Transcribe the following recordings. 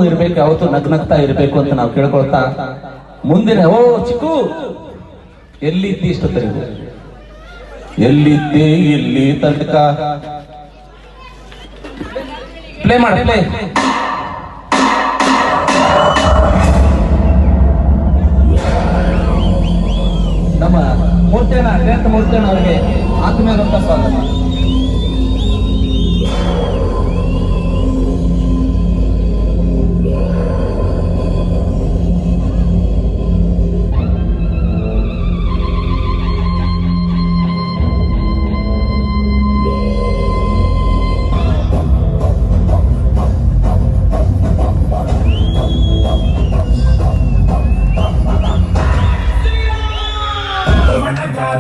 ಇರ್ಬೇಕು, ಯಾವತ್ತು ನಗ್ನಗ್ತಾ ಇರ್ಬೇಕು ಅಂತ ನಾವು ಕೇಳ್ಕೊಳ್ತಾ ಮುಂದಿನ ಚಿಕ್ಕು ಎಲ್ಲಿದ್ದಿ ಇಷ್ಟೊತ್ತರಿಗೂ ಎಲ್ಲಿದ್ದೆ ಎಲ್ಲಿ ತನಕ ಪ್ಲೇ ಮಾಡ ಪ್ಲೇ. ನಮ್ಮ ಮೂರ್ತೇನ ಶ್ರೇಷ್ಠ ಮೂರ್ತೇನ ಅವರಿಗೆ ಆತ್ಮೀಯರಂತ ಸ್ವಾಗತ.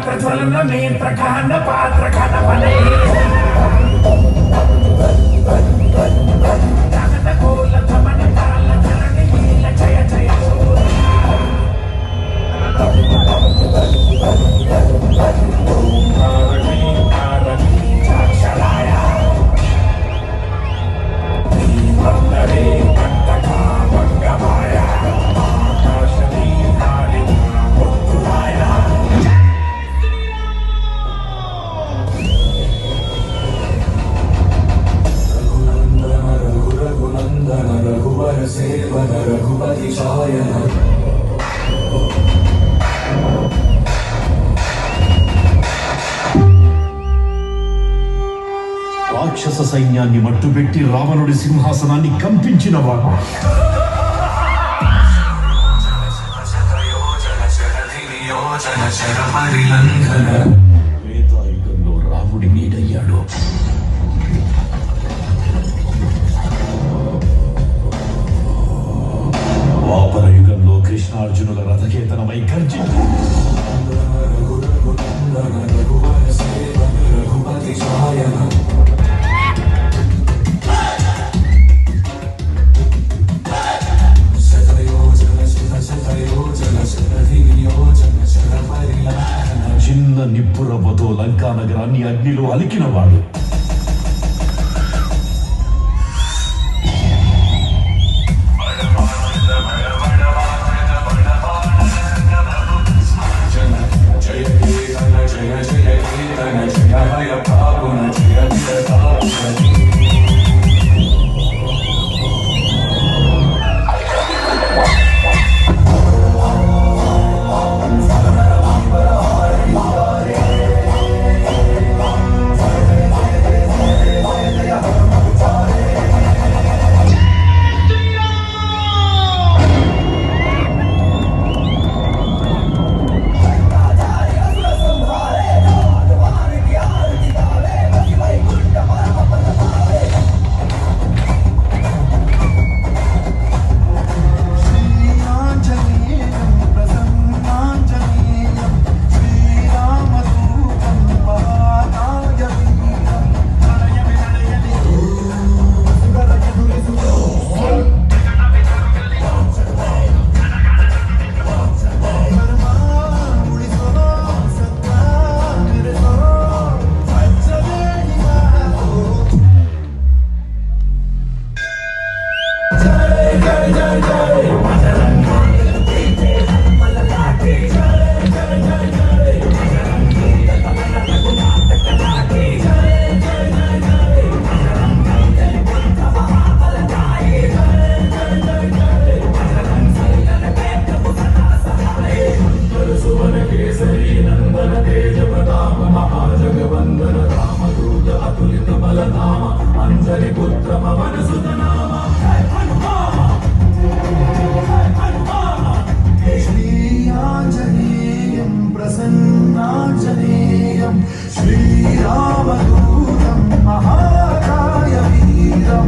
ప్రజ్వలన నేత్ర ఖాన పాత్ర ఖాన బలే జగత కోల ధమన తాల చరణ హీల జయ జయ చాక్షరాయ వందరే కంటకా వంగమాయ ఆకాశనీ కాళి ముత్తురాయ. రఘువర సేవన రఘుపతి శాయన రాక్షస సైన్యాన్ని మట్టుబెట్టి రావణుడి సింహాసనాన్ని కంపించినవాడు. త్రేతాయుగంలో రాముడి నీడయ్యాడు. ద్వాపర యుగంలో కృష్ణార్జునుల రథకేతనమై గర్జించు. రఘుపతి శాయన చిన్న నిప్పురవ్వతో లంకా నగరాన్ని అగ్నిలో అలికినవాడు. శ్రీరామదూతం మహాకాయ వీరం